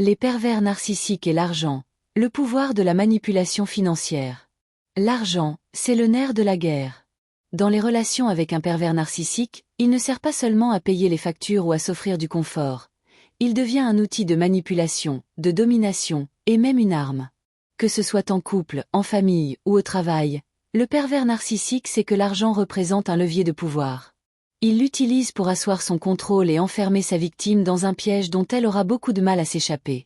Les pervers narcissiques et l'argent, le pouvoir de la manipulation financière. L'argent, c'est le nerf de la guerre. Dans les relations avec un pervers narcissique, il ne sert pas seulement à payer les factures ou à s'offrir du confort. Il devient un outil de manipulation, de domination, et même une arme. Que ce soit en couple, en famille ou au travail, le pervers narcissique sait que l'argent représente un levier de pouvoir. Il l'utilise pour asseoir son contrôle et enfermer sa victime dans un piège dont elle aura beaucoup de mal à s'échapper.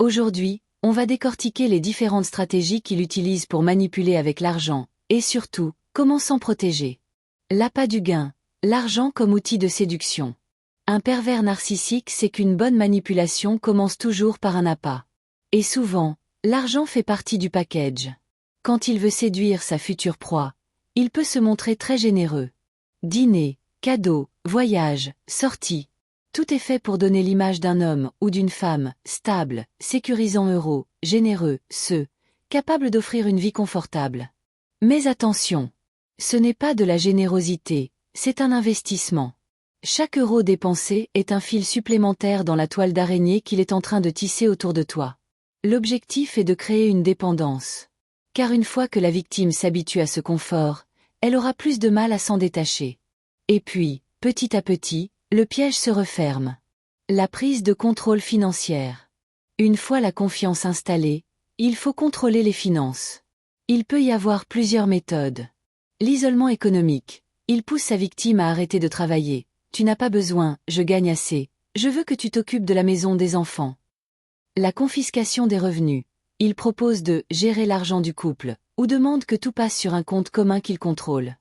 Aujourd'hui, on va décortiquer les différentes stratégies qu'il utilise pour manipuler avec l'argent, et surtout, comment s'en protéger. L'appât du gain, l'argent comme outil de séduction. Un pervers narcissique sait qu'une bonne manipulation commence toujours par un appât. Et souvent, l'argent fait partie du package. Quand il veut séduire sa future proie, il peut se montrer très généreux. Dîner, cadeaux, voyages, sorties. Tout est fait pour donner l'image d'un homme ou d'une femme, stable, sécurisant heureux, généreux, capable d'offrir une vie confortable. Mais attention! Ce n'est pas de la générosité, c'est un investissement. Chaque euro dépensé est un fil supplémentaire dans la toile d'araignée qu'il est en train de tisser autour de toi. L'objectif est de créer une dépendance. Car une fois que la victime s'habitue à ce confort, elle aura plus de mal à s'en détacher. Et puis, petit à petit, le piège se referme. La prise de contrôle financière. Une fois la confiance installée, il faut contrôler les finances. Il peut y avoir plusieurs méthodes. L'isolement économique. Il pousse sa victime à arrêter de travailler. Tu n'as pas besoin, je gagne assez. Je veux que tu t'occupes de la maison des enfants. La confiscation des revenus. Il propose de gérer l'argent du couple, ou demande que tout passe sur un compte commun qu'il contrôle.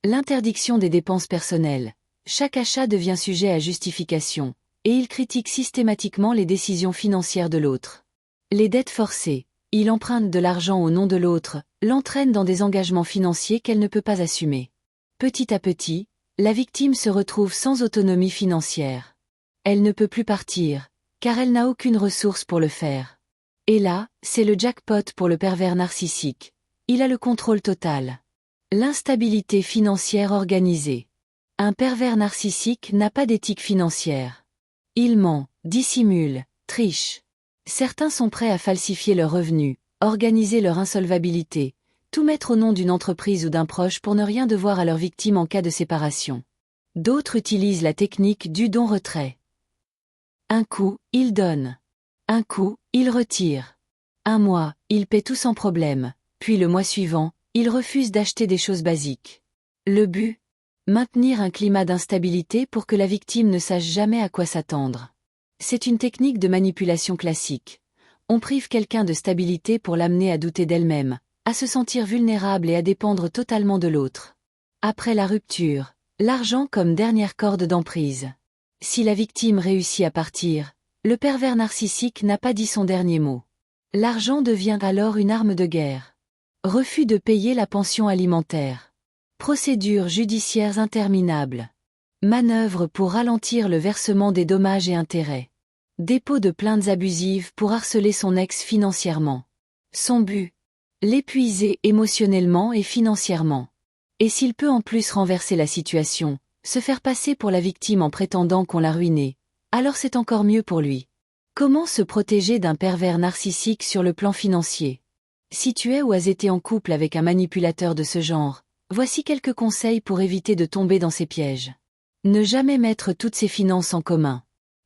L'interdiction des dépenses personnelles. Chaque achat devient sujet à justification, et il critique systématiquement les décisions financières de l'autre. Les dettes forcées. Il emprunte de l'argent au nom de l'autre, l'entraîne dans des engagements financiers qu'elle ne peut pas assumer. Petit à petit, la victime se retrouve sans autonomie financière. Elle ne peut plus partir, car elle n'a aucune ressource pour le faire. Et là, c'est le jackpot pour le pervers narcissique. Il a le contrôle total. L'instabilité financière organisée. Un pervers narcissique n'a pas d'éthique financière. Il ment, dissimule, triche. Certains sont prêts à falsifier leurs revenus, organiser leur insolvabilité, tout mettre au nom d'une entreprise ou d'un proche pour ne rien devoir à leur victime en cas de séparation. D'autres utilisent la technique du don-retrait. Un coup, il donne. Un coup, il retire. Un mois, il paie tout sans problème, puis le mois suivant, il refuse d'acheter des choses basiques. Le but ? Maintenir un climat d'instabilité pour que la victime ne sache jamais à quoi s'attendre. C'est une technique de manipulation classique. On prive quelqu'un de stabilité pour l'amener à douter d'elle-même, à se sentir vulnérable et à dépendre totalement de l'autre. Après la rupture, l'argent comme dernière corde d'emprise. Si la victime réussit à partir, le pervers narcissique n'a pas dit son dernier mot. L'argent devient alors une arme de guerre. Refus de payer la pension alimentaire. Procédures judiciaires interminables. Manœuvres pour ralentir le versement des dommages et intérêts. Dépôt de plaintes abusives pour harceler son ex financièrement. Son but ? L'épuiser émotionnellement et financièrement. Et s'il peut en plus renverser la situation, se faire passer pour la victime en prétendant qu'on l'a ruiné, alors c'est encore mieux pour lui. Comment se protéger d'un pervers narcissique sur le plan financier ? Si tu es ou as été en couple avec un manipulateur de ce genre, voici quelques conseils pour éviter de tomber dans ces pièges. Ne jamais mettre toutes ses finances en commun.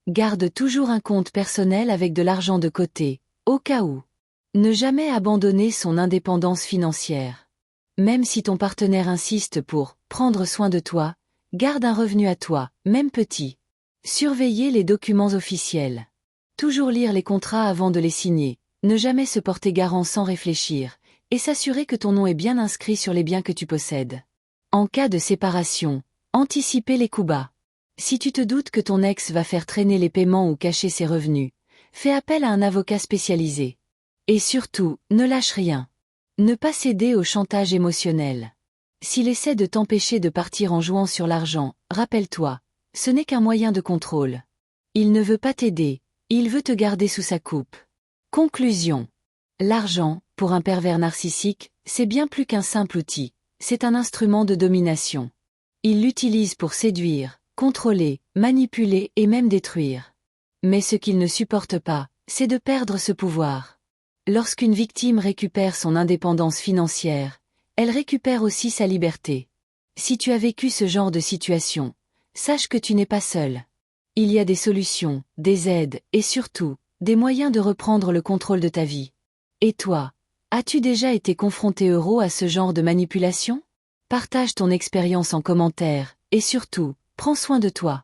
Garde toujours un compte personnel avec de l'argent de côté, au cas où. Ne jamais abandonner son indépendance financière. Même si ton partenaire insiste pour « prendre soin de toi », garde un revenu à toi, même petit. Surveiller les documents officiels. Toujours lire les contrats avant de les signer, ne jamais se porter garant sans réfléchir, et s'assurer que ton nom est bien inscrit sur les biens que tu possèdes. En cas de séparation, anticiper les coups bas. Si tu te doutes que ton ex va faire traîner les paiements ou cacher ses revenus, fais appel à un avocat spécialisé. Et surtout, ne lâche rien. Ne pas céder au chantage émotionnel. S'il essaie de t'empêcher de partir en jouant sur l'argent, rappelle-toi, ce n'est qu'un moyen de contrôle. Il ne veut pas t'aider, il veut te garder sous sa coupe. Conclusion. L'argent, pour un pervers narcissique, c'est bien plus qu'un simple outil, c'est un instrument de domination. Il l'utilise pour séduire, contrôler, manipuler et même détruire. Mais ce qu'il ne supporte pas, c'est de perdre ce pouvoir. Lorsqu'une victime récupère son indépendance financière, elle récupère aussi sa liberté. Si tu as vécu ce genre de situation, sache que tu n'es pas seul. Il y a des solutions, des aides, et surtout, des moyens de reprendre le contrôle de ta vie. Et toi, as-tu déjà été confronté à ce genre de manipulation? Partage ton expérience en commentaire, et surtout, prends soin de toi.